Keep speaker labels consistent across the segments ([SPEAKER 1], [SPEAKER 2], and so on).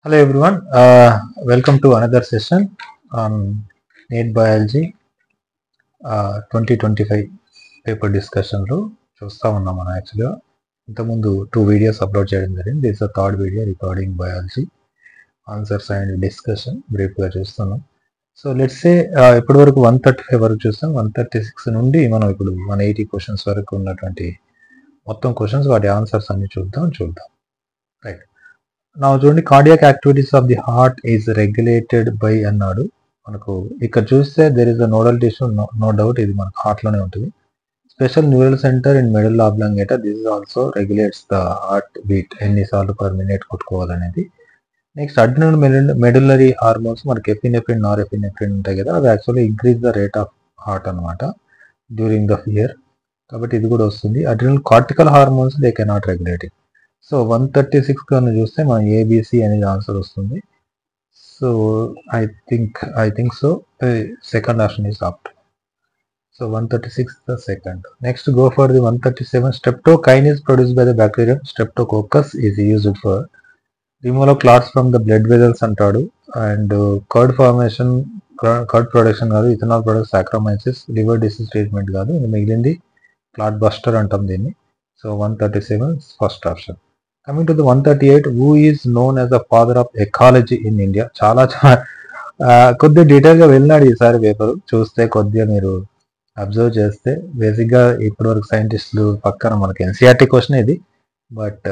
[SPEAKER 1] Hello everyone, welcome to another session on NEET Biology 2025 paper డిస్కషన్లో చూస్తూ ఉన్నాం. మనం యాక్చువల్గా ఇంతకుముందు 2 వీడియోస్ అప్లోడ్ చేయడం జరిగింది. This the third video recording biology answers and discussion బ్రీఫ్గా చూస్తున్నాం. సో లెట్స్ సే ఇప్పటి వరకు 135 వరకు చూస్తాం. 136 నుండి మనం ఇప్పుడు 180 క్వశ్చన్స్ వరకు ఉన్నటువంటి మొత్తం క్వశ్చన్స్, వాటి ఆన్సర్స్ అన్ని చూద్దాం. రైట్, నా చూడండి, cardiac activities of the heart is regulated by అన్నాడు. మనకు ఇక్కడ చూస్తే there is a nodal tissue, no doubt ఇది మనకు హార్ట్ లోనే ఉంటుంది. Special neural centre in medulla oblongata, this also regulates the heart beat, ఎన్నిసార్లు పర్ మినిట్ కొట్టుకోవాలనేది. నెక్స్ట్ అడ్రినల్ మెడులరీ హార్మోన్స్, మనకి ఎపినెఫ్రిన్, నార్ ఎపినెఫ్రిన్ ఉంటాయి కదా, అవి actually increase the rate of heart అనమాట డ్యూరింగ్ ద ఫియర్, కాబట్టి ఇది కూడా వస్తుంది. Adrenal cortical hormones they cannot regulate it. So 136 కన్నా చూస్తే మనం ఏబిసి అనేది ఆన్సర్ వస్తుంది. So I think so second option is apt. So 136 the second. Next go for the 137. Streptokinase produced by the bacterium streptococcus is used for removal of clots from the blood vessels అంటాడు. And curd formation, curd production కాదు, ethanol product saccharomyces, liver disease treatment కాదు, మిగిలింది clot buster అంటాం దీన్ని. So 137 first option. Coming to the 138, who is known as the father of ecology in India. చాలా కొద్దిగా డీటెయిల్గా వెళ్ళినాడు ఈసారి పేపర్ చూస్తే, కొద్దిగా మీరు అబ్జర్వ్ చేస్తే. బేసిక్గా ఇప్పటివరకు సైంటిస్టులు పక్కన మనకి ఎన్సీఆర్టీ క్వశ్చన్ ఇది, బట్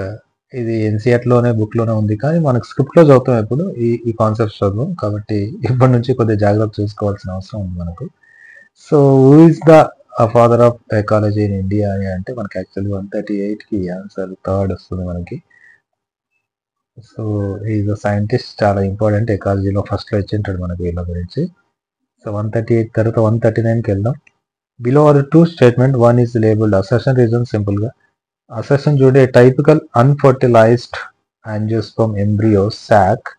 [SPEAKER 1] ఇది ఎన్సీఆర్టీలోనే బుక్లోనే ఉంది, కానీ మనకు స్క్రిప్ట్లో చదువుతాం ఎప్పుడు ఈ కాన్సెప్ట్స్ చదువు, కాబట్టి ఇప్పటి నుంచి కొద్దిగా జాగ్రత్త చూసుకోవాల్సిన అవసరం ఉంది మనకు. So who is the father of ecology in India అని అంటే మనకి యాక్చువల్లీ 138కి ఆన్సర్ థర్డ్ వస్తుంది మనకి. సో ఈజ్ అ సైంటిస్ట్, చాలా ఇంపార్టెంట్, ఎకాలజీలో ఫస్ట్లో ఇచ్చింటాడు మనకి వీళ్ళ గురించి. సో 138 తర్వాత 139కి వెళ్దాం. Below are 2 statement, one is labelled assertion reason. సింపుల్గా అసెషన్ చూడే, typical unfertilized angiosperm embryo sac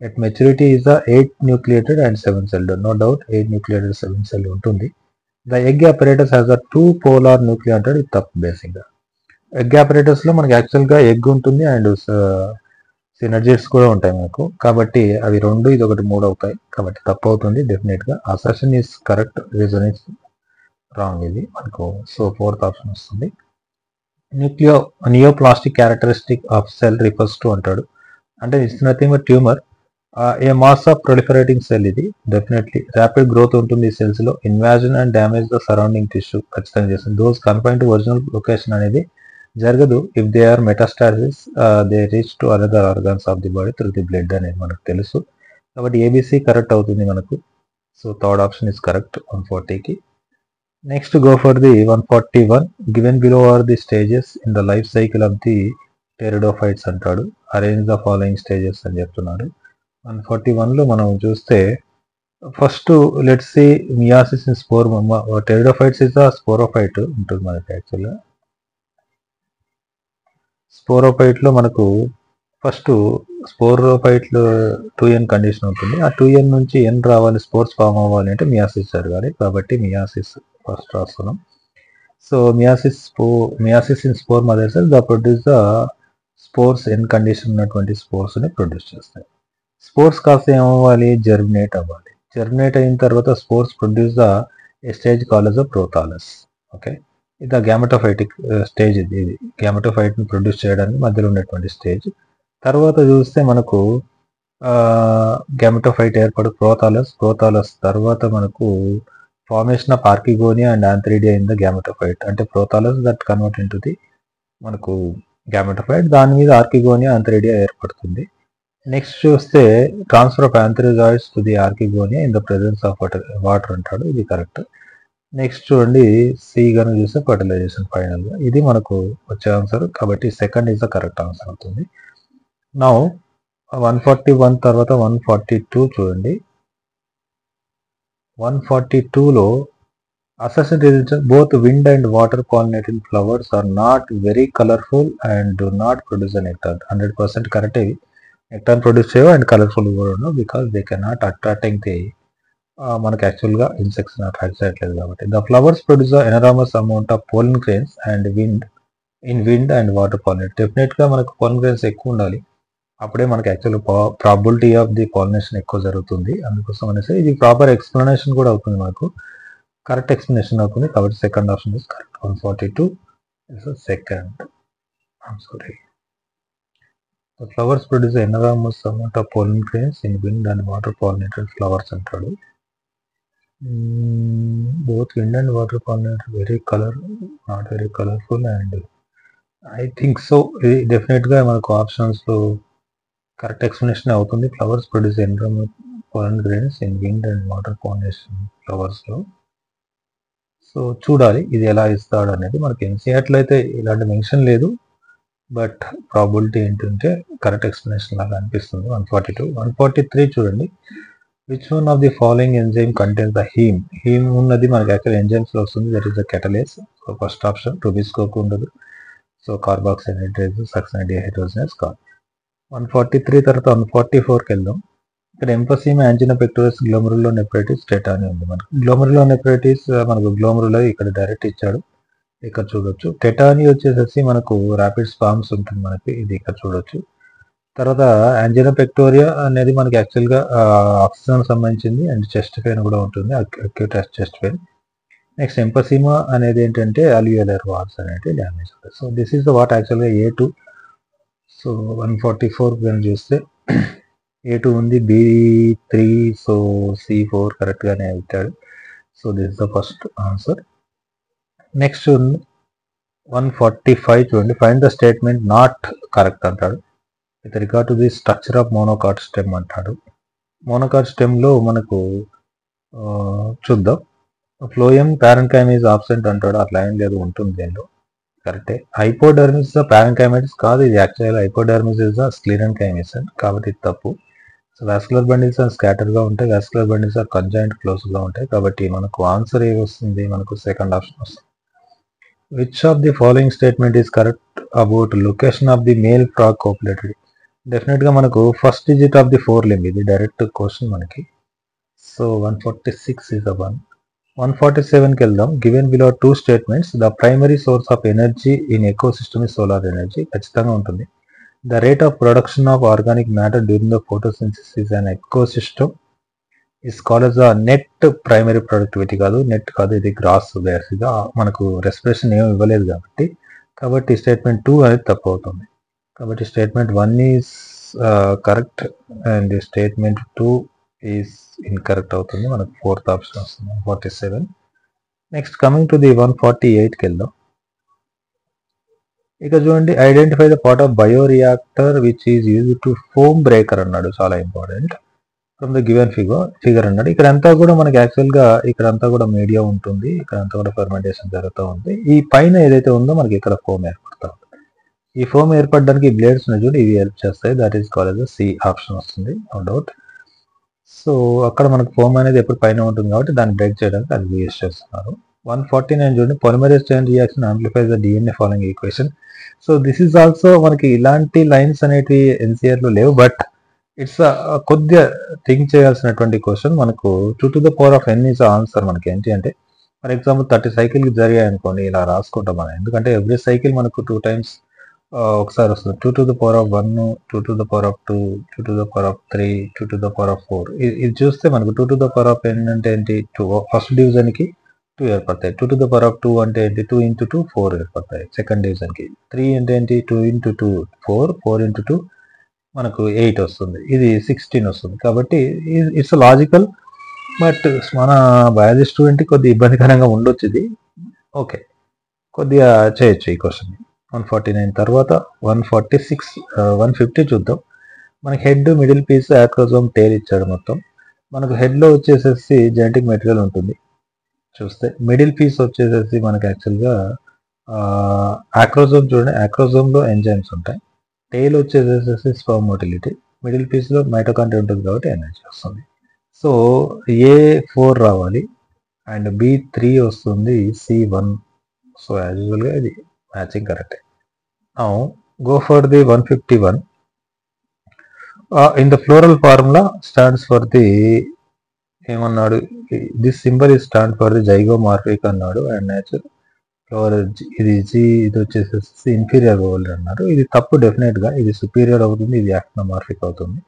[SPEAKER 1] at maturity is 8 nucleated and 7 celled. No doubt 8 nucleated 7 celled ఉంటుంది. The egg apparatus has a 2 polar nucleated, ఇది తప్పు. బేసిక్గా egg అపరేటస్ లో మనకి యాక్చువల్గా egg ఉంటుంది అండ్ సినర్జీస్ కూడా ఉంటాయి మనకు, కాబట్టి అవి 2, ఇది 1, 3 అవుతాయి, కాబట్టి తప్పు అవుతుంది డెఫినెట్గా. Assertion is correct, reason is wrong ఇది మనకు. సో ఫోర్త్ ఆప్షన్ వస్తుంది. Neoplastic characteristic of cell refers to అంటాడు, అంటే it's nothing but tumour, a mass of proliferating cell. ఇది డెఫినెట్లీ ర్యాపిడ్ గ్రోత్ ఉంటుంది ఈ సెల్స్ లో. Invasion and damage the surrounding tissue ఖచ్చితంగా చేస్తుంది. Those confine to original location అనేది జరగదు. If they are metastasis they reach to another organs of the body through the blood అనేది మనకు తెలుసు, కాబట్టి ఏబిసి కరెక్ట్ అవుతుంది మనకు. So third option is correct 140కి. Next go for the 141. Given below are the stages in the life cycle of the pteridophytes అంటాడు. Arrange the following stages అని చెప్తున్నాడు. 141లో మనం చూస్తే first let's see meiosis in spore. Pteridophytes is the sporophyte ఉంటుంది మనకి యాక్చువల్గా. స్పోరోఫైట్లో మనకు ఫస్ట్ స్పోరోఫైట్లో 2n కండిషన్ ఉంటుంది. ఆ 2n నుంచి n రావాలి, స్పోర్స్ ఫామ్ అవ్వాలి అంటే మియాసిస్ జరగాలి, కాబట్టి మియాసిస్ ఫస్ట్ రాస్తున్నాం. So meiosis in spore mother cell the produce the spores, n condition ఉన్నటువంటి స్పోర్స్ని ప్రొడ్యూస్ చేస్తాయి. స్పోర్స్ కాస్త ఏమవ్వాలి, జర్మినేట్ అవ్వాలి. జర్మినేట్ అయిన తర్వాత spores produce the stage call as a prothallus. Okay, ఇది గ్యామెటోఫైటిక్ స్టేజ్. ఇది గ్యామెటోఫైట్ని ప్రొడ్యూస్ చేయడానికి మధ్యలో ఉన్నటువంటి స్టేజ్. తర్వాత చూస్తే మనకు గ్యామెటోఫైట్ ఏర్పడు ప్రోథాలస్ తర్వాత మనకు formation of archegonia and antheridia in the gametophyte, అంటే prothallus that convert in to the మనకు గ్యామెటోఫైట్, దాని మీద ఆర్కిగోనియా ఆంథ్రిడియా ఏర్పడుతుంది. నెక్స్ట్ చూస్తే transfer of antherozoids to the archegonia in the presence of water అంటాడు, ఇది కరెక్ట్. నెక్స్ట్ చూడండి, C కనుక చూస్తే ఫర్టిలైజేషన్ ఫైనల్గా, ఇది మనకు వచ్చే ఆన్సర్, కాబట్టి second is the correct answer అవుతుంది. నౌ 141 తర్వాత 142 చూడండి. 142లో assertion results, both wind and water pollinated flowers are not very colourful and do not produce nectar. 100% correct. ఇవి నెక్టార్ ప్రొడ్యూస్ చేయవు అండ్ కలర్ఫుల్ కూడా ఉండవు, because they cannot attracting the మనకి యాక్చువల్గా ఇన్సెక్ట్స్ అట్రాక్ట్ చేయట్లేదు కాబట్టి. The flowers produce enormous amount of pollen grains and wind and water pollinate. డెఫినెట్గా మనకు పోలన్ గ్రెయిన్స్ ఎక్కువ ఉండాలి, అప్పుడే మనకి actual probability of the pollination ఎక్కువ జరుగుతుంది. అందుకోసం అనేసి ఇది ప్రాపర్ ఎక్స్ప్లెనేషన్ కూడా అవుతుంది, మనకు కరెక్ట్ ఎక్స్ప్లెనేషన్ అవుతుంది. కాబట్టి second option is correct. 142 is the second. I'm sorry. The flowers produce an enormous amount of pollen grains in wind and water pollinated flowers అంటాడు. Both wind and water pollinated very not very colorful, and I think so. డెఫినెట్గా మనకు ఆప్షన్స్లో correct explanation అవుతుంది. Flowers produce environment pollen grains in wind and water pollination ఫ్లవర్స్లో. So చూడాలి ఇది ఎలా ఇస్తాడు అనేది. మనకి ఎన్సీఆర్టీలో అయితే ఇలాంటి మెన్షన్ లేదు, బట్ ప్రాబిలిటీ ఏంటంటే కరెక్ట్ ఎక్స్ప్లెనేషన్ లాగా అనిపిస్తుంది. 142. 143 చూడండి. Which one of the following enzyme contains the heme. Heme ఉన్నది మనకి యాక్చువల్ ఎంజైమ్స్లో వస్తుంది. That is the catalase. So first option rubisco ఉండదు. సో కార్బాక్సిల్ హైడ్రేజ్, సక్సైన్ డిహైడ్రోజనస్ కాదు. 143 తర్వాత 144కి వెళ్దాం. ఇక్కడ ఎంఫసీమా, యాంజినా పెక్టోరస్, గ్లోమరులో నెఫ్రైటిస్, టెటానీ ఉంది. మనకు గ్లోమరులో నెఫ్రైటిస్ మనకు గ్లోమరులో ఇక్కడ డైరెక్ట్ ఇచ్చాడు, ఇక్కడ చూడొచ్చు. టెటానీ వచ్చేసేసి మనకు ర్యాపిడ్ స్పామ్స్ ఉంటుంది మనకి, ఇది ఇక్కడ చూడొచ్చు. తర్వాత యాంజినా పెక్టోరియా అనేది మనకి యాక్చువల్గా ఆక్సిజన్ సంబంధించింది అండ్ చెస్ట్ పెయిన్ కూడా ఉంటుంది, అక్యూట్ చెస్ట్ పెయిన్. నెక్స్ట్ ఎంఫసీమా అనేది ఏంటంటే అల్వియోలర్ వాల్స్ అనేది డ్యామేజ్ అవుతుంది. So this is the what యాక్చువల్గా A2. సో 144 కానీ చూస్తే A2 ఉంది, B3, సో C4 కరెక్ట్గానే ఇచ్చాడు. So this is the first answer. Next 145 చూడండి. Find the statement not correct అంటాడు. With regard to the structure of monocot stem అంటాడు. Monocot స్టెమ్లో మనకు చూద్దాం. ఫ్లోయం ప్యారెన్కైమ్ ఈజ్ ఆబ్సెంట్ అంటాడు. అట్లా ఏం లేదు, ఉంటుంది దీనిలో, కరెక్టే. హైపోడర్మిస్ ప్యారెన్కైమేటిస్ కాదు, ఇది యాక్చువల్ హైపోడర్మిస్ ఇస్ ద స్క్లీరెన్కైమిస్, కాబట్టి ఇది తప్పు. సో వాస్కులర్ బండిల్స్ అండ్ స్కాటర్గా ఉంటాయి, వాస్కులర్ బండిల్స్ ఆర్ కంజాయింట్ క్లోజ్గా ఉంటాయి. కాబట్టి మనకు ఆన్సర్ ఏ వస్తుంది, మనకు సెకండ్ ఆప్షన్ వస్తుంది. Which of the following statement is correct about location of the male frog copulated. డెఫినెట్గా మనకు first digit of the 4 limb, ఇది డైరెక్ట్ క్వశ్చన్ మనకి. So 146 is the one. 147కి వెళ్దాం. Given below 2 statements. The primary source of energy in ecosystem is solar energy. ఖచ్చితంగా ఉంటుంది. The rate of production of organic matter during the photosynthesis is an ecosystem is called as the net primary productivity కాదు, net కాదు, ఇది gross బేస్గా మనకు respiration ఏమి ఇవ్వలేదు కాబట్టి statement 2 అనేది తప్పు అవుతుంది. కాబట్టి statement 1 is correct and statement 2 is incorrect అవుతుంది. మనకు ఫోర్త్ ఆప్షన్ వస్తుంది. 147. నెక్స్ట్ కమింగ్ టు ది 148కి వెళ్దాం. ఇక చూడండి. Identify the part of bioreactor which is use to foam breaker అన్నాడు, చాలా important. From the given figure అన్నాడు. ఇక్కడంతా కూడా మనకి యాక్చువల్గా ఇక్కడంతా కూడా మీడియా ఉంటుంది, ఇక్కడంతా కూడా ఫెర్మెంటేషన్ జరుగుతూ ఉంది. ఈ పైన ఏదైతే ఉందో మనకి ఇక్కడ ఫోమ్ ఏర్పడుతూ ఉంటుంది. ఈ ఫోమ్ ఏర్పడడానికి బ్లేడ్స్ ఉన్నాయి చూడండి, ఇవి హెల్ప్ చేస్తాయి. That is called as C option వస్తుంది, నో డౌట్. సో అక్కడ మనకు ఫోమ్ అనేది ఎప్పుడు పైన ఉంటుంది కాబట్టి దాన్ని బ్రేక్ చేయడానికి అది యూజ్ చేస్తున్నారు. 149 చూడండి. Polymerase chain reaction amplifies the DNA following equation. So this is also మనకి ఇలాంటి లైన్స్ అనేటివి ఎన్సీఆర్లో లేవు, బట్ ఇట్స్ కొద్దిగా థింక్ చేయాల్సినటువంటి క్వశ్చన్. మనకు 2 to the power of n is answer. మనకి ఏంటి అంటే ఫర్ ఎగ్జాంపుల్ 30 సైకిల్కి జరిగాయి అనుకోండి, ఇలా రాసుకుంటాం మనం. ఎందుకంటే ఎవ్రీ సైకిల్ మనకు 2 times ఒకసారి వస్తుంది. 2 to the power of 1, 2 to the power of 2, 2 to the power of 3, 2 to the power of 4. ఇది చూస్తే మనకు 2 to the power of n అంటే ఏంటి, 2 ఫస్ట్ డివిజన్కి 2 ఏర్పడతాయి. 2 to the power of 2 అంటే ఏంటి, 2 into 2 4 ఏర్పడతాయి సెకండ్ డివిజన్కి. 3 అంటే ఏంటి, 2 into 2 4, 4 into 2 మనకు 8 వస్తుంది. ఇది 16 వస్తుంది. కాబట్టి ఇట్స్ లాజికల్, బట్ మన బయాలజీ స్టూడెంట్కి కొద్దిగా ఇబ్బందికరంగా ఉండొచ్చు ఇది. ఓకే, కొద్దిగా చేయొచ్చు ఈ క్వశ్చన్. 149 తర్వాత 146, 150 చూద్దాం. మనకి హెడ్, మిడిల్ పీస్, యాక్రోజోమ్, టేల్ ఇచ్చాడు మొత్తం. మనకు హెడ్లో వచ్చేసేసి జెనెటిక్ మెటీరియల్ ఉంటుంది చూస్తే. మిడిల్ పీస్ వచ్చేసేసి మనకి యాక్చువల్గా యాక్రోజోమ్ చూడండి, యాక్రోజోమ్లో ఎంజైమ్స్ ఉంటాయి. టేల్ వచ్చేసేసి స్పర్మ్ మోటిలిటీ. మిడిల్ పీస్లో మైటోకాండ్రియా ఉంటుంది కాబట్టి ఎనర్జీ వస్తుంది. సో A4 రావాలి అండ్ B3 వస్తుంది, C1. సో యాజ్ యూజువల్గా ఇది మ్యాచింగ్ కరెక్టే. Now go for the 151. In the floral formula stands for the ఏమన్నాడు, this symbol is stand for the zygomorphic అన్నాడు అండ్ నేచురల్ ఫ్లోర్ ఇది జీ, ఇది వచ్చేసేసి ఇన్ఫీరియర్ ఓవల్ అన్నారు. ఇది తప్పు డెఫినెట్గా. ఇది సుపీరియర్ అవుతుంది, ఇది యాక్టినోమార్ఫిక్ అవుతుంది.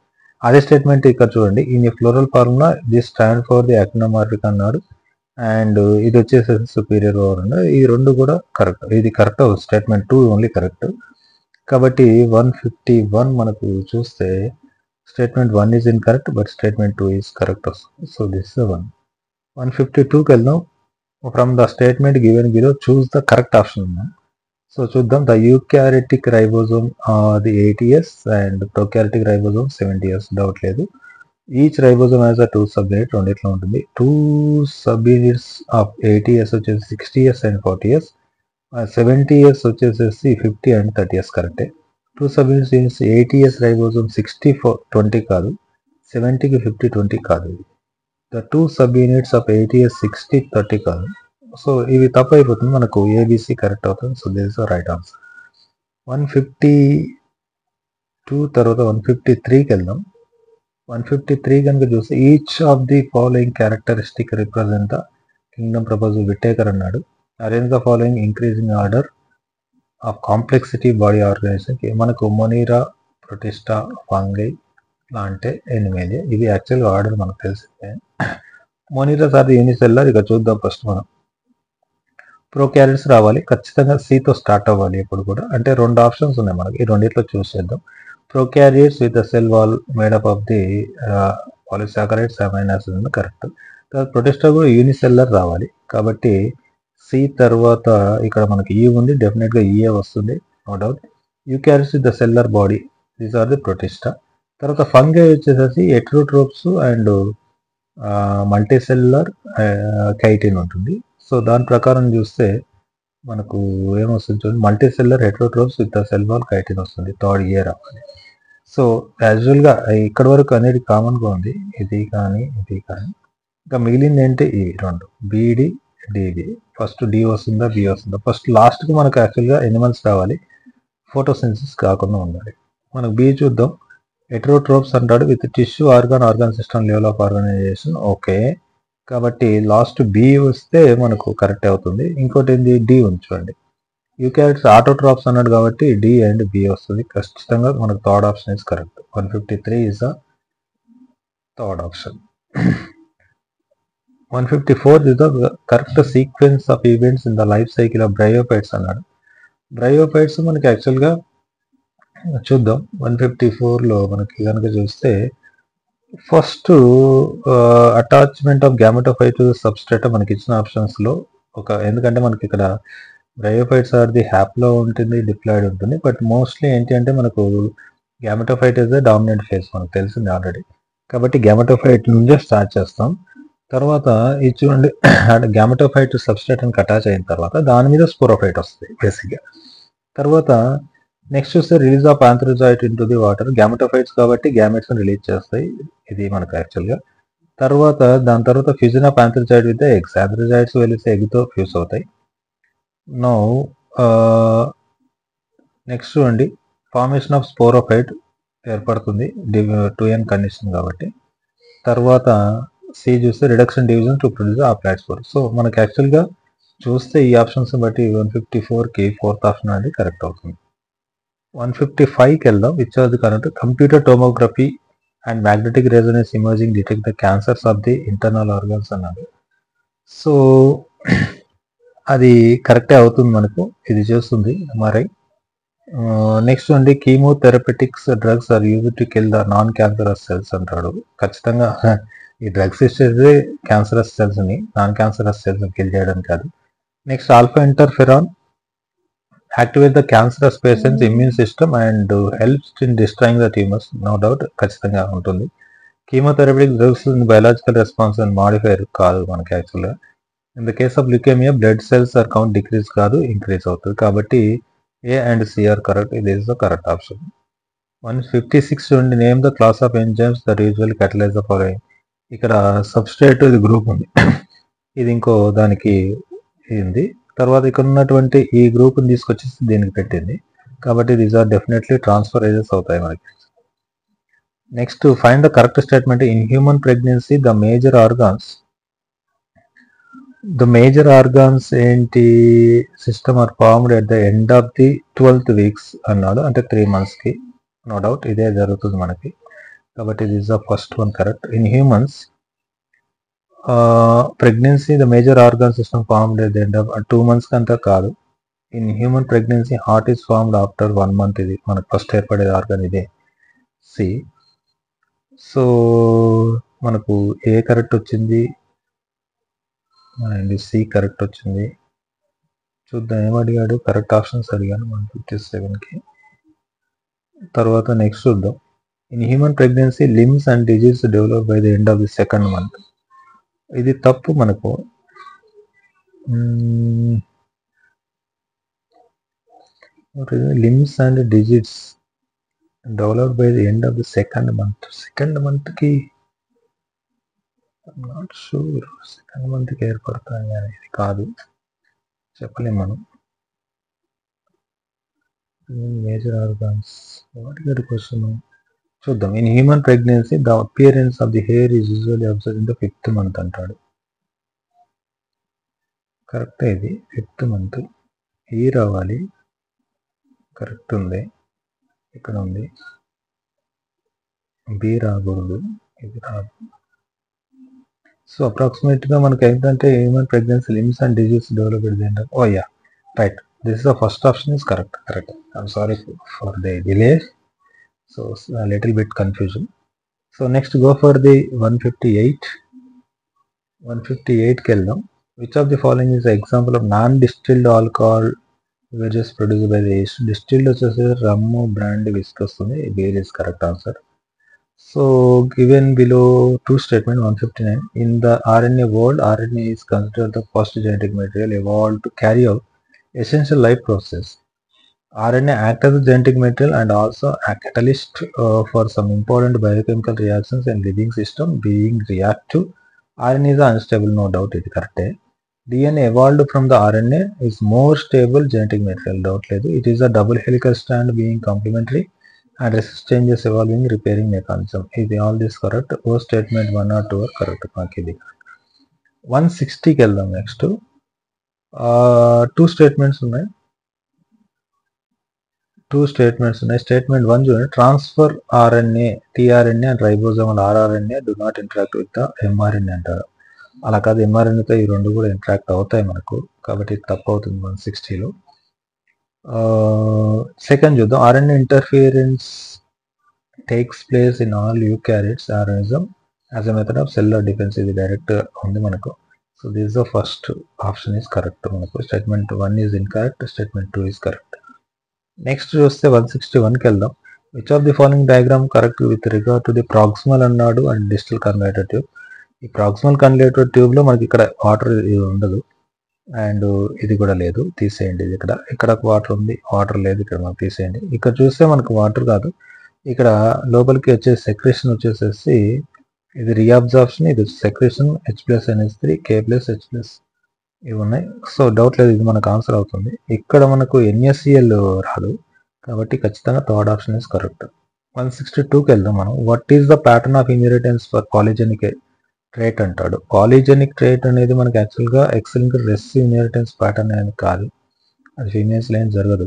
[SPEAKER 1] అదే స్టేట్మెంట్ ఇక్కడ చూడండి, in a floral formula this stand for the actinomorphic అన్నాడు. అండ్ ఇది వచ్చేసేసి సుపీరియర్ ఓవర్ అన్నారు. ఈ రెండు కూడా కరెక్ట్. ఇది కరెక్ట్ స్టేట్మెంట్ 2 ఓన్లీ కరెక్ట్. కాబట్టి 151 మనకు చూస్తే statement 1 is incorrect, but statement 2 is correct వస్తుంది. So this 1. 152కి వెళ్దాం. From the statement given below choose the correct option ఉన్నాం. సో చూద్దాం. The eukaryotic ribosome the 80 years and prokaryotic ribosome 70 years. Doubt లేదు. Each ribosome has 2 subunit, రెండిట్లో ఉంటుంది. 2 సబ్యూనిట్స్ of 80 years వచ్చేసి 60 years and 40 years. 70 years వచ్చేసేసి 50 and 30 years కరెక్టే. 2 సబ్యూనిట్స్ 80 years ribosome 60-20 కాదు, 70కి 50-20 కాదు. ద 2 సబ్యూనిట్స్ ఆఫ్ 80 years 60-30 కాదు. సో ఇవి తప్పు అయిపోతుంది, మనకు ఏబిసి కరెక్ట్ అవుతుంది. So this is right answer. 152 తర్వాత 153కి వెళ్దాం. 153 కనుక చూస్తే each of the following characteristic represent the kingdom proposal Whittaker అన్నాడు. Arrange the following increasing order of complexity body organization. మనకు మొనీరా, ప్రొటిస్టా, ఫంగై లాంటి ఎనిమేలియా. ఇది యాక్చువల్గా ఆర్డర్ మనకు తెలిసిందే. Moneras are unicellular. ఇక చూద్దాం. ఫస్ట్ మనం ప్రోకారియోట్స్ రావాలి, ఖచ్చితంగా సితో స్టార్ట్ అవ్వాలి ఎప్పుడు కూడా. అంటే 2 ఆప్షన్స్ ఉన్నాయి మనకి, ఈ రెండిట్లో చూస్ చేద్దాం. Prokaryotes with the cell wall made up of the polysaccharides amino acid correct. తర్వాత ప్రొటిస్టా కూడా యూనిసెల్యులర్ రావాలి, కాబట్టి సి తర్వాత ఇక్కడ మనకి ఈ ఉంది, డెఫినెట్గా ఈఏ వస్తుంది, no doubt. Eukaryotes with the cellular body, these are the Protista. తర్వాత ఫంగై వచ్చేసేసి హెటెరోట్రోప్స్ అండ్ మల్టీసెల్యులర్ కైటిన్ ఉంటుంది. సో దాని ప్రకారం చూస్తే మనకు ఏమొస్తుంది చూడండి, multicellular heterotrophs with cell wall chitin వస్తుంది. థర్డ్ ఇయర్ అవ్వాలి. సో యాజువల్గా ఇక్కడ వరకు అనేది కామన్గా ఉంది, ఇది కానీ ఇది కానీ. ఇంకా మిగిలింది ఏంటి, ఈ రెండు బీడి డిబి. ఫస్ట్ డి వస్తుందా బి వస్తుందా. ఫస్ట్ లాస్ట్కి మనకు యాక్చువల్గా ఎనిమల్స్ రావాలి, ఫోటోసింథసిస్ కాకుండా ఉండాలి. మనకు బి చూద్దాం. హెటెరోట్రోప్స్ అంటాడు with tissue organ system level of organization. Okay, కాబట్టి లాస్ట్ బి వస్తే మనకు కరెక్ట్ అవుతుంది. ఇంకోటి ఏంటి, డి ఉంచండి. యూకారియోట్స్ ఆటోట్రాప్స్ అన్నాడు కాబట్టి డి అండ్ బి వస్తుంది. ఖచ్చితంగా మనకు third option is correct. 153 is the third option. 154 is the correct sequence of events in the life cycle of bryophytes అన్నాడు. బ్రయోఫైట్స్ మనకి యాక్చువల్గా చూద్దాం. 154లో మనకి కనుక చూస్తే first attachment of gametophyte to substrate మనకి ఇచ్చిన ఆప్షన్స్లో ఎందుకంటే మనకి ఇక్కడ బ్రయోఫైట్స్ ఆర్ ది హ్యాప్లో ఉంటుంది, డిప్లాయిడ్ ఉంటుంది. బట్ మోస్ట్లీ ఏంటి అంటే మనకు gametophyte is the dominant phase, మనకు తెలిసింది ఆల్రెడీ. కాబట్టి గ్యామెటోఫైట్ నుంచే స్టార్ట్ చేస్తాం. తర్వాత ఇది చూడండి, గ్యామెటోఫైట్ సబ్స్ట్రేట్ అని అటాచ్ అయిన తర్వాత దాని మీద స్పోరోఫైట్ వస్తుంది బేసిక్గా. తర్వాత నెక్స్ట్ చూస్తే release of antherozoid into the water. Gametophytes కాబట్టి గ్యామెట్స్ రిలీజ్ చేస్తాయి, ఇది మనకు యాక్చువల్గా. తర్వాత దాని తర్వాత fusion of antherozoid with eggs. Antherozoids వెలిసి ఎగ్తో ఫ్యూజ్ అవుతాయి. నో నెక్స్ట్ చూడండి, ఫార్మేషన్ ఆఫ్ స్పోరోఫైట్ ఏర్పడుతుంది 2n కండిషన్ కాబట్టి. తర్వాత సి చూస్తే reduction division to produce haploid spore. So మనకు యాక్చువల్గా చూస్తే ఈ ఆప్షన్స్ బట్టి 154కి ఫోర్త్ ఆప్షన్ అనేది కరెక్ట్ అవుతుంది. 155కి వెళ్దాం. Which are the correct computer tomography and magnetic resonance imaging detect the cancers of the internal organs అన్నాడు. సో అది కరెక్టే అవుతుంది, మనకు ఇది చేస్తుంది ఎంఆర్ఐ. నెక్స్ట్ అండి, chemotherapeutics drugs are used to kill the non cancerous cells అంటాడు. ఖచ్చితంగా ఈ డ్రగ్స్ ఇచ్చేది క్యాన్సరస్ సెల్స్ని, నాన్ క్యాన్సరస్ సెల్స్ని కిల్ చేయడం కాదు. Next alpha interferon activate the cancerous patients immune system and helps in destroying the tumours. No doubt ఖచ్చితంగా ఉంటుంది. Chemotherapeutic drugs biological response and modifier కాదు మనకి యాక్చువల్గా. In the case of leukaemia blood cells are count decrease కాదు, increase అవుతుంది. కాబట్టి A and C are correct. ఇది is the correct option. 156 చూడండి, name the class of enzymes that usually catalyse the following. ఇక్కడ substrate ఇది group ఉంది, ఇది ఇంకో దానికి ఉంది. తర్వాత ఇక్కడ ఉన్నటువంటి ఈ గ్రూప్ని తీసుకొచ్చేసి దీనికి పెట్టింది, కాబట్టి దీస్ ఆర్ డెఫినెట్లీ ట్రాన్స్ఫరేజెస్ అవుతాయి మనకి. Next find the correct statement. In human pregnancy the major organs the major organs ఏంటి system are formed at the end of the 12th weeks అన్నాడు, అంటే 3 monthsకి. నో డౌట్ ఇదే జరుగుతుంది మనకి, కాబట్టి ఇది is the first one correct. In humans pregnancy the major organ system formed at the end of 2 months అంతా కాదు. In human pregnancy heart is formed after 1 month. ఇది మనకు ఫస్ట్ ఏర్పడే ఆర్గాన్ ఇదే. సి, సో మనకు ఏ కరెక్ట్ వచ్చింది and C correct వచ్చింది. చూద్దాం ఏం అడిగాడు, కరెక్ట్ ఆప్షన్స్ అడిగాను 157కి. తర్వాత నెక్స్ట్ చూద్దాం. In human pregnancy limbs and digits develop by the end of the 2nd month. ఇది తప్పు మనకు. Limbs and digits develop by the end of the 2nd month. 2nd monthకి నాట్ షూర్ 2nd monthకి ఏర్పడతాయి అనేది కాదు, చెప్పలేము మనం. మేజర్ ఆర్గాన్స్ వాట్ గారి క్వశ్చన్ చూద్దాం. In human pregnancy the appearance of the hair is usually observe in the 5th month అంటాడు. కరెక్టే, ఇది 5th month. ఈ రావాలి, కరెక్ట్ ఉంది, ఇక్కడ ఉంది. బి రాకూడదు, ఇది రాదు. సో అప్రాక్సిమేట్గా మనకి ఏంటంటే human pregnancy limbs and digits develop ఏంటంటే, oh yeah right, this is the first option is correct. I'm sorry for the delay, so little bit confusion. So next go for the 158కి వెళ్దాం. Which of the following is example of non distilled alcohol beverages produce by the yeast. Distilled వచ్చేసి rum, brandy, whisky వస్తుంది. Beer is correct answer. So given below two statement 159, in the RNA world, RNA is considered the first genetic material evolved to carry out essential life process. RNA acts as a genetic material and also a catalyst for some important biochemical reactions in living system. Being reactive, RNA is unstable, no doubt it correct. DNA evolved from the RNA is more stable genetic material, doubt ledu. It is a double helical strand being complementary and resist changes evolving repairing mechanism. Is all this correct? O statement 1 or 2 are correct. 160కి వెళ్దాం. Next 2 statements ఉన్నాయి. Statement 1 చూడండి. Transfer RNA, tRNA and ribosomal rRNA do not interact with the mRNA అంటారు. అలా కాదు, mRNAతో ఈ రెండు కూడా interact అవుతాయి మనకు, కాబట్టి తప్పు అవుతుంది 160లో. సెకండ్ చూద్దాం. RNA interference takes place in all eukaryotes organism as a method of cellular defense. ఇది డైరెక్ట్ ఉంది మనకు. So this the first option is correct మనకు. Statement 1 is incorrect, statement 2 is correct. Next చూస్తే 161కి వెళ్దాం. Which of the following diagram correct with regard to the proximal అన్నాడు and distal convoluted tube. ఈ proximal convoluted ట్యూబ్లో మనకి ఇక్కడ water ఉండదు అండ్ ఇది కూడా లేదు, తీసేయండి. ఇది ఇక్కడ వాటర్ ఉంది, వాటర్ లేదు, ఇక్కడ మనకు తీసేయండి. ఇక్కడ చూస్తే మనకు వాటర్ కాదు, ఇక్కడ లోపలికి వచ్చే సెక్రేషన్ వచ్చేసేసి ఇది రీఅబ్జార్ప్షన్, ఇది సెక్రేషన్ H+NH3, K+H+, ఇవి ఉన్నాయి. సో డౌట్ లేదు, ఇది మనకు ఆన్సర్ అవుతుంది. ఇక్కడ మనకు NaCl రాదు, కాబట్టి ఖచ్చితంగా థర్డ్ ఆప్షన్ ఇస్ కరెక్ట్. 162కి వెళ్దాం మనం. What is the pattern of inheritance for polygenic trait అంటాడు. పాలిజెనిక్ ట్రేట్ అనేది మనకి యాక్చువల్గా ఎక్సెలింక్ రెసిసివ్ ఇన్హెరిటెన్స్ ప్యాటర్న్ అనేది కాదు, అది ఫీమేల్స్లో ఏం జరగదు.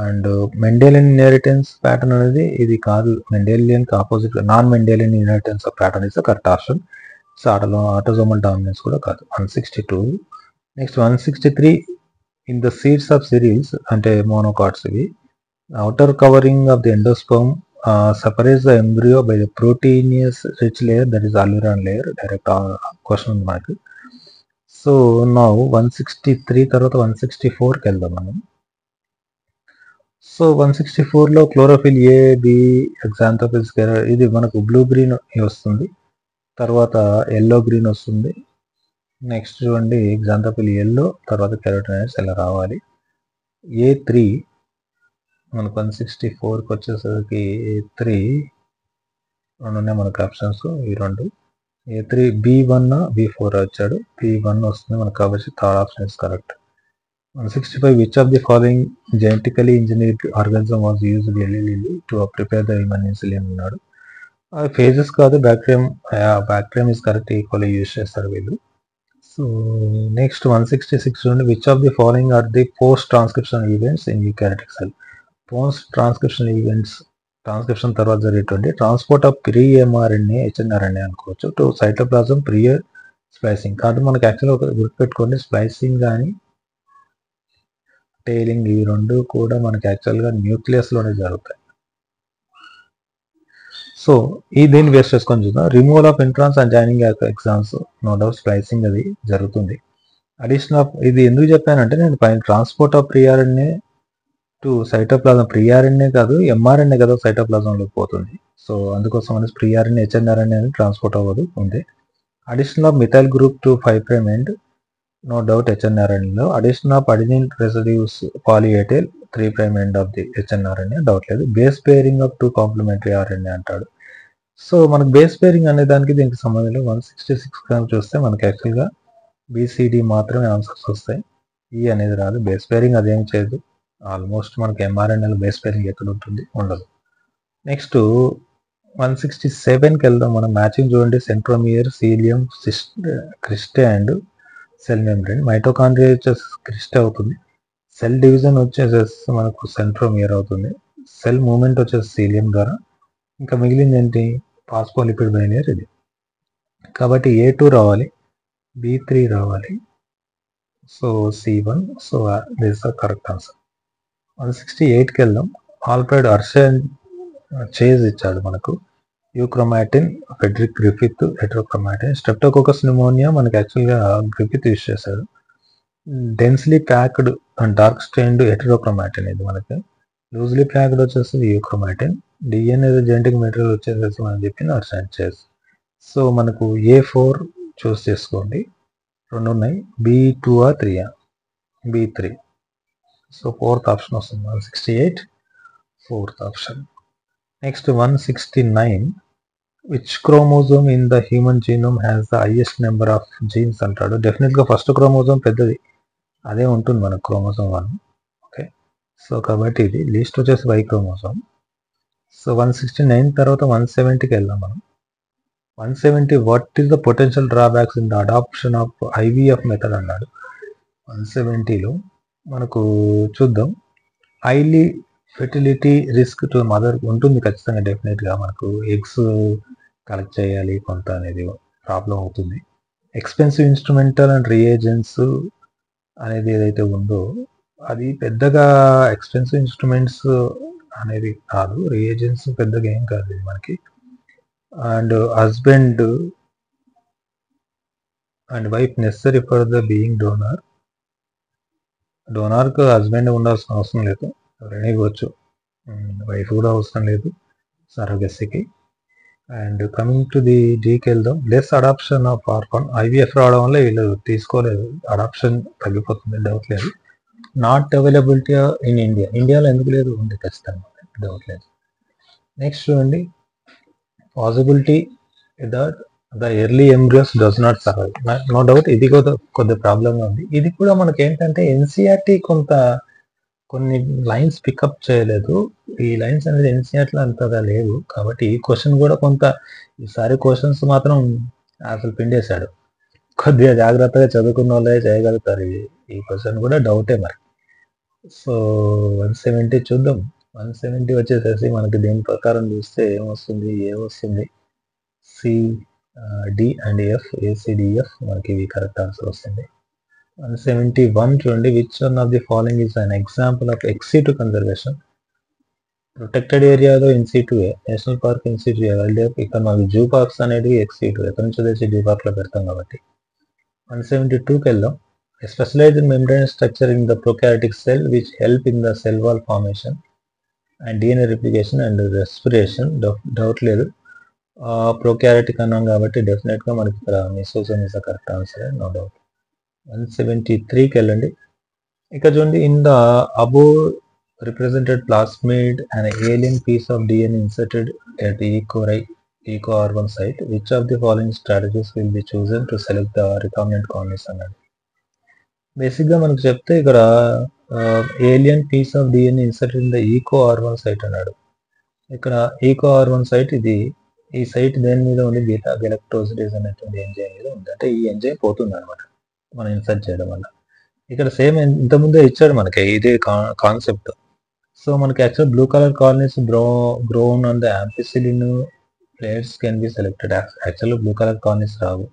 [SPEAKER 1] అండ్ మెండేలియన్ ఇన్హెరిటెన్స్ ప్యాటర్న్ అనేది ఇది కాదు, మెండేలియన్కి opposite non Mendelian inheritance pattern is the correct option. So autosomal dominance కూడా కాదు. 162. Next 163. In the seeds of cereals అంటే మోనోకాట్స్, ఇవి outer covering of the endosperm separates the embryo by the proteinous rich layer, that is alveolar layer. Direct question mark. So now 163 తర్వాత 164కి వెళ్దాం మనం. So 164లో chlorophyll A, B, ఎగ్జాంథోఫిల్స్ ఇది మనకు blue green వస్తుంది, తర్వాత yellow green వస్తుంది. Next చూడండి, ఎగ్జాంథోఫిల్ yellow, తర్వాత కెరోటినాయిడ్స్ ఎలా రావాలి. A3 మనకు 164కి వచ్చేసరికి A3 రెండు ఉన్నాయి మనకు ఆప్షన్స్, ఈ రెండు. A3 B1 B4 వచ్చాడు, B1 వస్తుంది మనకు, కాబట్టి third option is correct. 165. Which of the following genetically engineered organism was used LLE to prepare the human insulin అన్నాడు. ఫేజెస్ కాదు, bacterium is correct, equally use చేస్తారు వీళ్ళు. సో నెక్స్ట్ 166 నుండి which of the following are the post transcription events in eukaryotic cell. Post transcription events, transcription తర్వాత జరిగేటువంటి transport of pre mRNA hnRNA అనుకోవచ్చు to cytoplasm prior splicing. కాదు మనకి యాక్చువల్గా ఒక గుర్తుపెట్టుకోండి, స్ప్లైసింగ్ కానీ టైలింగ్ ఈ రెండు కూడా మనకి యాక్చువల్గా న్యూక్లియస్లోనే జరుగుతాయి. సో దీన్ని వేస్ట్ చేసుకొని చూద్దాం. Removal of introns and joining exons, no doubt splicing అది జరుగుతుంది. అడిషన్ ఆఫ్ ఇది ఎందుకు చెప్పానంటే నేను పైన transport of pre RNA to cytoplasm, pre RNA కాదు ఎంఆర్ఎన్ఏ కదా సైటోప్లాజంలోకి పోతుంది. సో అందుకోసం అనేసి ప్రిఆర్ఎన్ఏ హెచ్ఎన్ఆర్ఎన్ఏ అనేది ట్రాన్స్పోర్ట్ అవ్వదు ఉంది. Addition of methyl group to 5' end, no doubt హెచ్ఎన్ఆర్ఎన్ఏలో. Addition of adenine residues poly A tail 3' end of the hnRNA, doubt లేదు. Base pairing of 2 complementary RNA అంటాడు. సో మనకు బేస్ పేరింగ్ అనే దానికి దీనికి సంబంధంలో 166 చూస్తే మనకి యాక్చువల్గా బీసీడీ మాత్రమే ఆన్సర్స్ వస్తాయి. ఈ అనేది రాదు. బేస్ పేరింగ్ అదేం చేయదు. ఆల్మోస్ట్ మనకి ఎంఆర్ఎన్ఏలో బేస్ పేరింగ్ ఎక్కడ ఉంటుంది, ఉండదు. నెక్స్ట్ 167కి వెళ్దాం మనం. మ్యాచింగ్ చూడండి, centromere, సీలియం, cristae and cell membrane. Mitochondria వచ్చేసి క్రిస్టే అవుతుంది. సెల్ డివిజన్ వచ్చేసేసి మనకు సెంట్రోమియర్ అవుతుంది. సెల్ మూమెంట్ వచ్చేసి సీలియం ద్వారా. ఇంకా మిగిలింది ఏంటి, ఫాస్ఫోలిపిడ్ బైలేయర్ ఇది. కాబట్టి A2 రావాలి, B3 రావాలి. So C1. So this the correct answer. 168కి వెళ్దాం. ఆల్ఫ్రెడ్ అర్షెన్ చేజ్ ఇచ్చాడు మనకు. Euchromatin, Frederick Griffith heterochromatin. Streptococcus pneumoniae మనకి యాక్చువల్గా గ్రిఫిత్ యూజ్ చేశాడు. Densely packed and dark stained heterochromatin ఇది మనకి. లూజ్లీ ప్యాక్డ్ వచ్చేసి యూక్రోమాటిన్. డిఎన్ఏ జెనెటిక్ మెటీరియల్ వచ్చేసేసి మనం చెప్పింది అర్షెన్ చేజ్. సో మనకు A4 చూస్ చేసుకోండి. 2 ఉన్నాయి, B2 ఆ 3 B3. సో 4th ఆప్షన్ వస్తుంది. 168 4th option. Next 169, which chromosome in the human genome has the highest number of jeans అంటాడు. డెఫినెట్గా ఫస్ట్ క్రోమోజోమ్ పెద్దది, అదే ఉంటుంది మనకు క్రోమోజోమ్ 1. ఓకే, సో కాబట్టి ఇది లీస్ట్ వచ్చేసి Y క్రోమోజోమ్. సో 169 తర్వాత 170కి వెళ్దాం మనం. 170, what is the potential drawbacks in the adoption of IVF method అన్నాడు. 170లో మనకు చూద్దాం. Highly fertility risk to mother ఉంటుంది ఖచ్చితంగా, డెఫినెట్గా మనకు ఎగ్స్ కలెక్ట్ చేయాలి కొంత అనేది ప్రాబ్లం అవుతుంది. ఎక్స్పెన్సివ్ ఇన్స్ట్రుమెంటల్ అండ్ రియేజెంట్స్ అనేది ఏదైతే ఉందో అది పెద్దగా ఎక్స్పెన్సివ్ ఇన్స్ట్రుమెంట్స్ అనేది కాదు, రియేజెంట్స్ పెద్దగా ఏం కాదు ఇది మనకి. And husband and wife necessary for the being donor. డోనార్కు హస్బెండ్ ఉండాల్సిన అవసరం లేదు, ఎవరైనా ఇవ్వచ్చు. వైఫ్ కూడా అవసరం లేదు సరోగసీకి. అండ్ కమింగ్ టు ది డీకి వెళ్దాం. Less adoption of orphan. IVF రావడం వల్ల వీళ్ళు తీసుకోలేదు, అడాప్షన్ తగ్గిపోతుంది, డౌట్ లేదు. Not availability in India. ఇండియాలో ఎందుకు లేదు, ఉంది ఖచ్చితంగా, డౌట్ లేదు. నెక్స్ట్ చూడండి, possibility that the early embryos does not survive. No doubt ఇది కూడా కొద్ది ప్రాబ్లంగా ఉంది. ఇది కూడా మనకి ఏంటంటే ఎన్సీఆర్టీ కొన్ని లైన్స్ పికప్ చేయలేదు. ఈ లైన్స్ అనేది ఎన్సీఆర్టీలో అంతగా లేవు, కాబట్టి ఈ క్వశ్చన్ కూడా కొంత ఈసారి క్వశ్చన్స్ మాత్రం అసలు పిండేశాడు. కొద్దిగా జాగ్రత్తగా చదువుకున్న వాళ్ళే చేయగలుగుతారు. ఈ క్వశ్చన్ కూడా డౌటే మరి. సో 170 చూద్దాం. 170 వచ్చేసేసి మనకి దీని ప్రకారం చూస్తే ఏమొస్తుంది, ఏ వస్తుంది, D అండ్ F, ACDF మనకి ఇవి కరెక్ట్ ఆన్సర్ వస్తుంది. 171 చూడండి, which one of the following is an example of ex situ conservation. Protected ఏరియాలో ఇన్సిటుఏ, నేషనల్ పార్క్ ఇన్సిటు వైల్డ్. ఇక్కడ మనకి జూ పార్క్స్ అనేది ఎక్సిటు, ఎక్కడి నుంచి తెచ్చి జూ పార్క్లో పెడతాం కాబట్టి. 172కి వెళ్దాం. Specialised membrane structure in the prokaryotic cell which help in the cell wall formation and DNA replication and respiration, doubt లేదు. ప్రొకారియోటిక్ అన్నాం కాబట్టి డెఫినెట్గా మనకి ఇక్కడ mesosome is the correct answer, no doubt. 173కి వెళ్ళండి. ఇక్కడ చూడండి, in the above represented plasmid an alien piece of DNA inserted at the EcoR1 site. Which of the following strategies will be chosen to select the recombinant colonies అన్నాడు. బేసిక్గా మనకు చెప్తే ఇక్కడ alien piece of DNA inserted in the EcoR1 site అన్నాడు. ఇక్కడ EcoR1 site ఇది. ఈ site దేని మీద ఉంది, బీటా గెలక్టోసిడేస్ అనేటువంటి ఎంజైమ్ మీద ఉంది. అంటే ఈ ఎంజైమ్ పోతుంది అనమాట. మనం ఇన్సర్ట్ చేయడం వల్ల. ఇక్కడ సేమ్ ఇంతకుముందే ఇచ్చాడు మనకి ఇదే కాన్సెప్ట్. సో మనకి actual blue colour colonies grown on the ampicillin plates can be selected. Actual blue colour colonies రావు,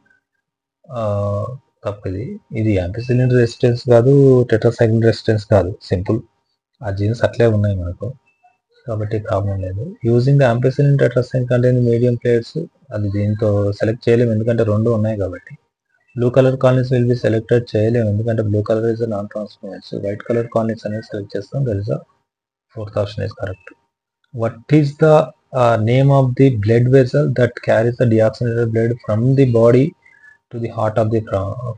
[SPEAKER 1] తప్పది. ఇది యాంపిసిలిన్ రెసిస్టెన్స్ కాదు, టెట్రాసైక్లిన్ రెసిస్టెన్స్ కాదు, సింపుల్ ఆ జీన్స్ అట్లే ఉన్నాయి మనకు, కాబట్టి ప్రాబ్లం లేదు. Using the ampicillin tetracycline contain medium plates, అది దీంతో సెలెక్ట్ చేయలేము ఎందుకంటే రెండు ఉన్నాయి కాబట్టి. Blue colour colonies will be selected చేయలేము ఎందుకంటే blue colour is non transparence. White colour colonies అనేది సెలెక్ట్ చేస్తాం. That is the fourth option is correct. What is the name of the blood vessel that carries the deoxygenated blood from the body to the heart of the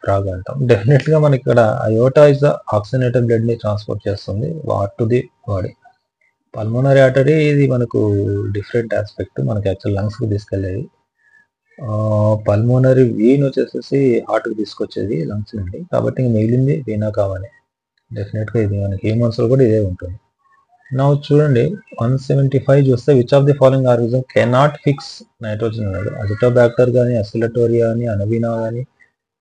[SPEAKER 1] frog అంటాం. డెఫినెట్గా మనకి ఇక్కడ iota is the oxygenated blood ని transport చేస్తుంది what to the body. Pulmonary artery ఇది మనకు different aspect, మనకి actual లంగ్స్కి తీసుకెళ్ళేది. Pulmonary Wien వచ్చేసేసి హార్ట్కి తీసుకొచ్చేది లంగ్స్ నుండి, కాబట్టి ఇంక మిగిలింది వీనా కావాలి. డెఫినెట్గా ఇది మనకి హ్యూమన్స్లో కూడా ఇదే ఉంటుంది. నా చూడండి 175 చూస్తే which of the following organism cannot fix nitrogen అన్నాడు. అజిటోబ్యాక్టర్ కానీ, అసిలటోరియా కానీ, అనవీనా కానీ,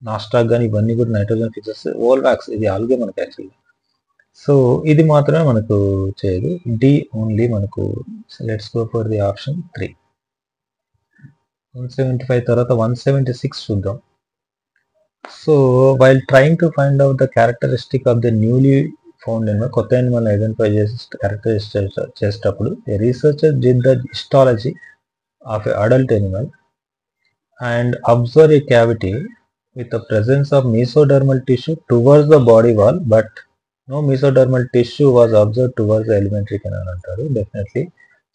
[SPEAKER 1] నాస్టాక్ కానీ, ఇవన్నీ కూడా నైట్రోజన్ ఫిక్సెస్. ఓల్వాక్స్ ఇది ఆల్గే మనకి యాక్చువల్లీ. సో ఇది మాత్రమే మనకు చేయదు, డి ఓన్లీ మనకు. Let's go for the option 3. 175 తర్వాత 176 చూద్దాం. So while trying to find out the characteristic of the newly found animal, కొత్త ఎనిమల్ ఐడెంటిఫై క్యారెక్టరిస్టిక్ చేసేటప్పుడు researcher did the histology of a adult animal and observe a cavity with the presence of mesodermal tissue towards the body wall but no mesodermal tissue was observed towards the alimentary canal అంటారు. Definitely.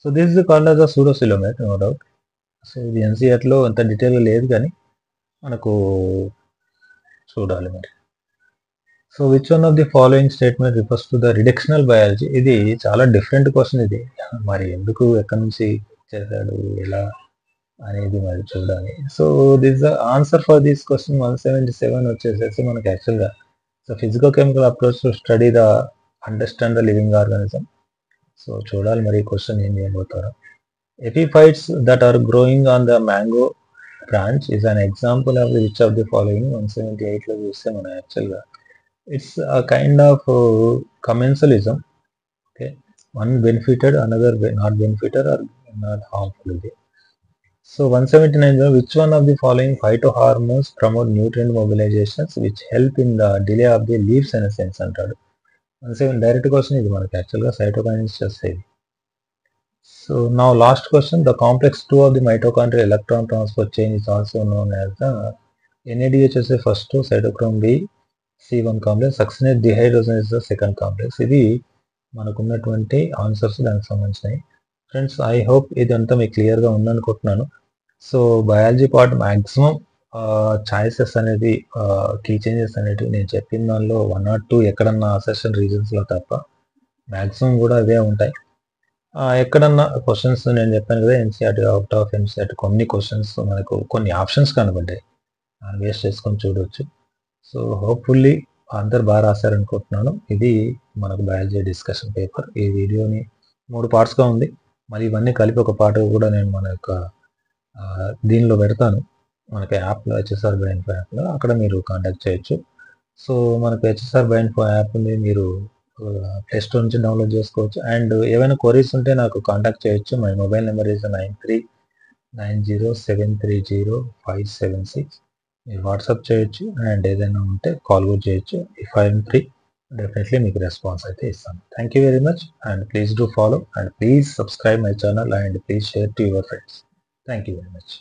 [SPEAKER 1] So this is called as a pseudocoelomate, no doubt. So ఇది ఎన్సీఆర్లో అంత డీటెయిల్గా లేదు కానీ మనకు చూడాలి మరి. So which one of the following statement refers to the reductional biology. ఇది చాలా డిఫరెంట్ క్వశ్చన్ ఇది, మరి ఎందుకు ఎక్కడి నుంచి చేశాడు ఎలా అనేది మరి చూడాలి. So this the answer for this question 177 వచ్చేసేసి మనకి యాక్చువల్గా so physicochemical approach to study the understand the living organism. So చూడాలి మరి ఈ క్వశ్చన్ ఏం చేయబోతారో. Epiphytes that are growing on the mango branch is an example of which of the following. 178 లో చూస్తే మనం యాక్చువల్గా it's a kind of commensalism. Okay, one benefited, another not benefited or not harmful ఇది. So 179, which one of the following phytohormones promote nutrient mobilizations which help in the delay of the leaf senescence అంటాడు. 170 direct question ఇది మనకి యాక్చువల్గా cytokines చేసేది. So now last question, the complex 2 of the mitochondrial electron transfer chain is also known as the. NADH వచ్చే first, cytochrome b C1 complex, succinate dehydrogenase is the second complex. ఇది మనకున్నటువంటి answers దానికి సంబంధించినవి. Friends, I hope ఇదంతా మీకు క్లియర్గా ఉందనుకుంటున్నాను. So biology part maximum choices అనేది కీ చేంజెస్ అనేటివి నేను చెప్పిన దానిలో 1 or 2 ఎక్కడన్నా అసెషన్ రీజన్స్లో తప్ప మ్యాక్సిమం కూడా అవే ఉంటాయి. ఎక్కడన్నా క్వశ్చన్స్ నేను చెప్పాను కదా ఎన్సీఆర్టీ అవుట్ ఆఫ్ ఎన్సీఆర్టీ కొన్ని క్వశ్చన్స్ మనకు కొన్ని ఆప్షన్స్ కనబడ్డాయి, వేస్ట్ చేసుకొని చూడవచ్చు. సో హోప్ఫుల్లీ అందరు బాగా రాశారనుకుంటున్నాను. ఇది మనకు బయాలజీ డిస్కషన్ పేపర్. ఈ వీడియోని 3 పార్ట్స్గా ఉంది, మరి ఇవన్నీ కలిపి ఒక పార్ట్ కూడా నేను మన యొక్క దీనిలో పెడతాను, మనకి యాప్లో హెచ్ఎస్ఆర్ బైన్ఫో యాప్లో, అక్కడ మీరు కాంటాక్ట్ చేయొచ్చు. సో మనకు హెచ్ఎస్ఆర్ బైన్ఫో యాప్ని మీరు ప్లే స్టోర్ నుంచి డౌన్లోడ్ చేసుకోవచ్చు. అండ్ ఏమైనా క్వరీస్ ఉంటే నాకు కాంటాక్ట్ చేయొచ్చు. My mobile number is 9390730576. మీరు వాట్సాప్ చేయొచ్చు అండ్ ఏదైనా ఉంటే కాల్ కూడా చేయొచ్చు. ఇఫ్ ఐఎమ్ ఫ్రీ డెఫినెట్లీ మీకు రెస్పాన్స్ అయితే ఇస్తాను. Thank you very much and please do follow and please subscribe my channel and please share to your friends. Thank you very much.